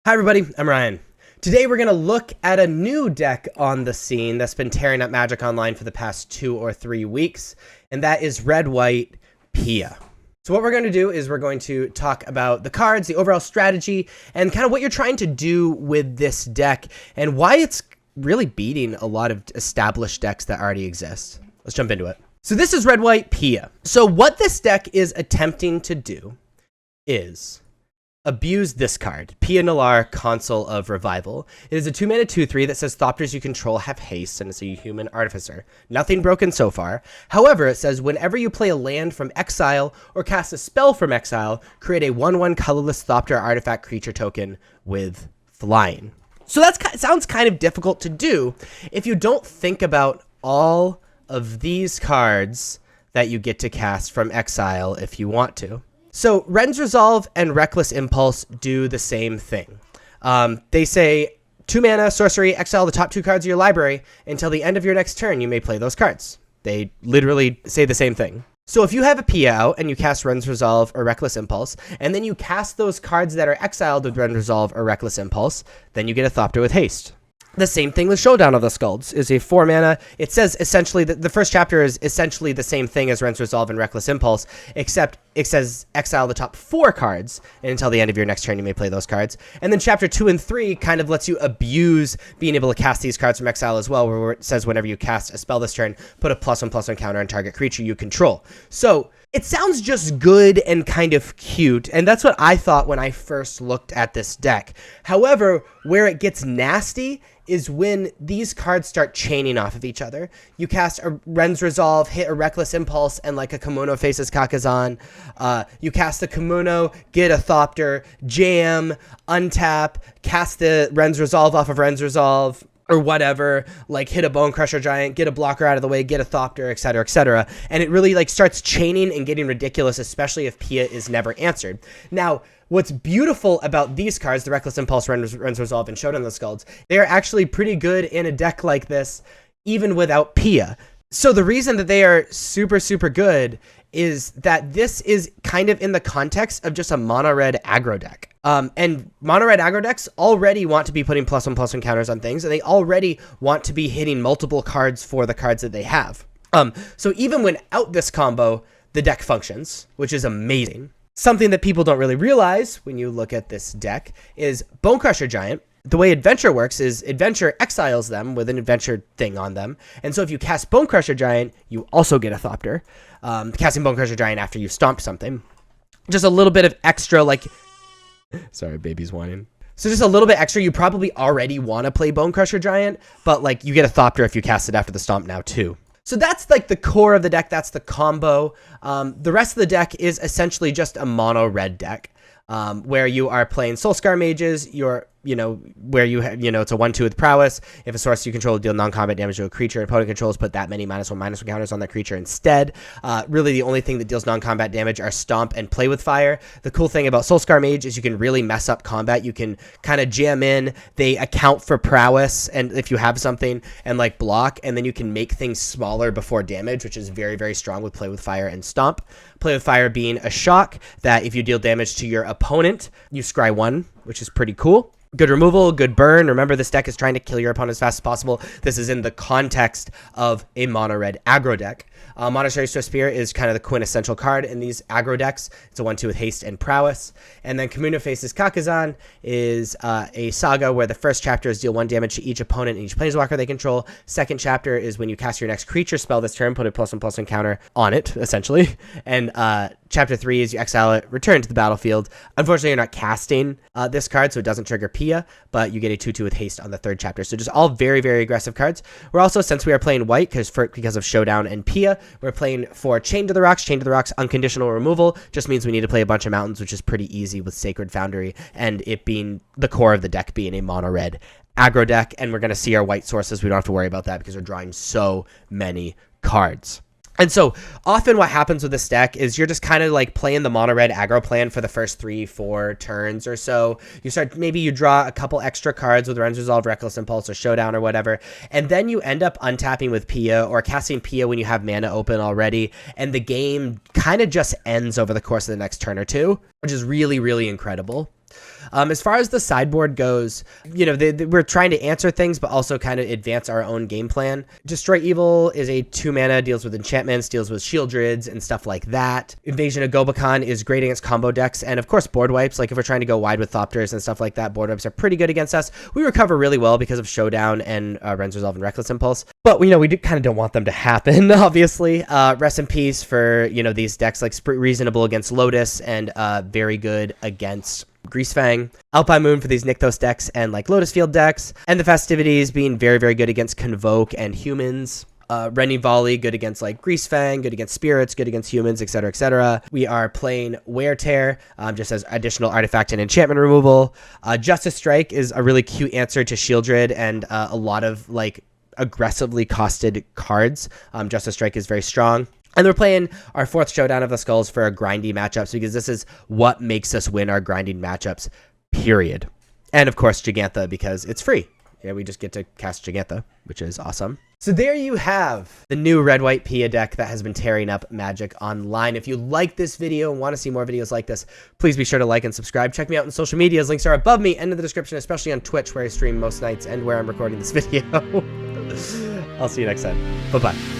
Hi everybody, I'm Ryan. Today we're going to look at a new deck on the scene that's been tearing up Magic Online for the past 2 or 3 weeks, and that is Red-White Pia. So what we're going to do is we're going to talk about the cards, the overall strategy, and kind of what you're trying to do with this deck, and why it's really beating a lot of established decks that already exist. Let's jump into it. So this is Red-White Pia. So what this deck is attempting to do is abuse this card, Pia Nalaar, Consul of Revival. It is a 2-mana 2/3 that says Thopters you control have haste, and it's a human artificer. Nothing broken so far. However, it says whenever you play a land from exile or cast a spell from exile, create a 1/1 colorless Thopter artifact creature token with flying. So that sounds kind of difficult to do if you don't think about all of these cards that you get to cast from exile if you want to. So Ren's Resolve and Reckless Impulse do the same thing. They say 2 mana, sorcery, exile the top 2 cards of your library. Until the end of your next turn, you may play those cards. They literally say the same thing. So if you have a Pia out and you cast Ren's Resolve or Reckless Impulse, and then you cast those cards that are exiled with Ren's Resolve or Reckless Impulse, then you get a Thopter with haste. The same thing with Showdown of the Skulls is a 4 mana. It says essentially that the first chapter is essentially the same thing as Ren's Resolve and Reckless Impulse, except it says exile the top 4 cards, and until the end of your next turn you may play those cards. And then chapter 2 and 3 kind of lets you abuse being able to cast these cards from exile as well, where it says whenever you cast a spell this turn, put a +1/+1 counter on target creature you control. So it sounds just good and kind of cute, and that's what I thought when I first looked at this deck. However, where it gets nasty is when these cards start chaining off of each other. You cast a Ren's Resolve, hit a Reckless Impulse, and like a Kimono faces Kakazan. You cast the Kimono, get a Thopter, jam, untap, cast the Ren's Resolve off of Ren's Resolve, or whatever, like hit a Bone Crusher Giant, get a blocker out of the way, get a Thopter, etc., etc. And it really like starts chaining and getting ridiculous, especially if Pia is never answered. Now, what's beautiful about these cards, the Reckless Impulse, Ren's Resolve, and Showdown of the Skulls, they are actually pretty good in a deck like this, even without Pia. So the reason that they are super, super good is that this is kind of in the context of just a mono-red aggro deck. And mono-red aggro decks already want to be putting +1/+1 counters on things, and they already want to be hitting multiple cards for the cards that they have. So even without this combo, the deck functions, which is amazing. Something that people don't really realize when you look at this deck is Bone Crusher Giant. The way Adventure works is Adventure exiles them with an Adventure thing on them. And so if you cast Bone Crusher Giant, you also get a Thopter. Casting Bone Crusher Giant after you stomp something. Just a little bit of extra, like... Sorry, baby's whining. So just a little bit extra. You probably already want to play Bone Crusher Giant, but like you get a Thopter if you cast it after the stomp now too. So that's like the core of the deck. That's the combo. The rest of the deck is essentially just a mono red deck, where you are playing Soulscar Mages. Where you have, it's a 1/2 with prowess. If a source you control deal non-combat damage to a creature, opponent controls, put that many -1/-1 counters on that creature instead. Really, the only thing that deals non-combat damage are Stomp and Play with Fire. The cool thing about Soulscar Mage is you can really mess up combat. You can kind of jam in. They account for prowess, and if you have something, and like block, and then you can make things smaller before damage, which is very, very strong with Play with Fire and Stomp. Play with Fire being a shock that if you deal damage to your opponent, you scry 1, which is pretty cool. Good removal, good burn. Remember, this deck is trying to kill your opponent as fast as possible. This is in the context of a mono-red aggro deck. Monastery Swift Spear is kind of the quintessential card in these aggro decks. It's a 1/2 with haste and prowess. And then Kimono faces Kakazan is a saga where the first chapter is deal 1 damage to each opponent and each planeswalker they control. Second chapter is when you cast your next creature spell this turn, put a +1/+1 counter on it, essentially. And chapter 3 is you exile it, return to the battlefield. Unfortunately, you're not casting this card, so it doesn't trigger Pia, but you get a 2/2 with haste on the third chapter. So just all very, very aggressive cards. We're also, since we are playing white, because of Showdown and Pia, we're playing for Chain to the Rocks. Chain to the Rocks, unconditional removal, just means we need to play a bunch of mountains, which is pretty easy with Sacred Foundry, and it being the core of the deck being a mono-red aggro deck, and we're going to see our white sources. We don't have to worry about that because we're drawing so many cards. And so often what happens with this deck is you're just kind of like playing the mono red aggro plan for the first 3-4 turns or so. Maybe you draw a couple extra cards with Ren's Resolve, Reckless Impulse, or Showdown or whatever, and then you end up untapping with Pia or casting Pia when you have mana open already, and the game kind of just ends over the course of the next turn or two, which is really, really incredible. As far as the sideboard goes, you know, we're trying to answer things, but also kind of advance our own game plan. Destroy Evil is a 2-mana, deals with enchantments, deals with shield drids and stuff like that. Invasion of Gobakhan is great against combo decks, and of course board wipes. Like if we're trying to go wide with Thopters and stuff like that, board wipes are pretty good against us. We recover really well because of Showdown and Ren's Resolve and Reckless Impulse, but you know, we kind of don't want them to happen, obviously. Rest in peace for, you know, these decks like reasonable against Lotus and very good against Greasefang. Alpine Moon for these Nykthos decks and like Lotus Field decks. And the Festivities being very, very good against Convoke and humans. Renny Volley, good against like Greasefang, good against Spirits, good against humans, etc., etc. We are playing Wear Tear, just as additional artifact and enchantment removal. Justice Strike is a really cute answer to Shieldred and a lot of like aggressively costed cards. Justice Strike is very strong. And we're playing our 4th Showdown of the Skulls for our grindy matchups because this is what makes us win our grinding matchups, period. And of course, Gigantha because it's free. Yeah, we just get to cast Gigantha, which is awesome. So there you have the new red-white Pia deck that has been tearing up Magic Online. If you like this video and want to see more videos like this, please be sure to like and subscribe. Check me out on social medias. Links are above me and in the description, especially on Twitch where I stream most nights and where I'm recording this video. I'll see you next time. Bye-bye.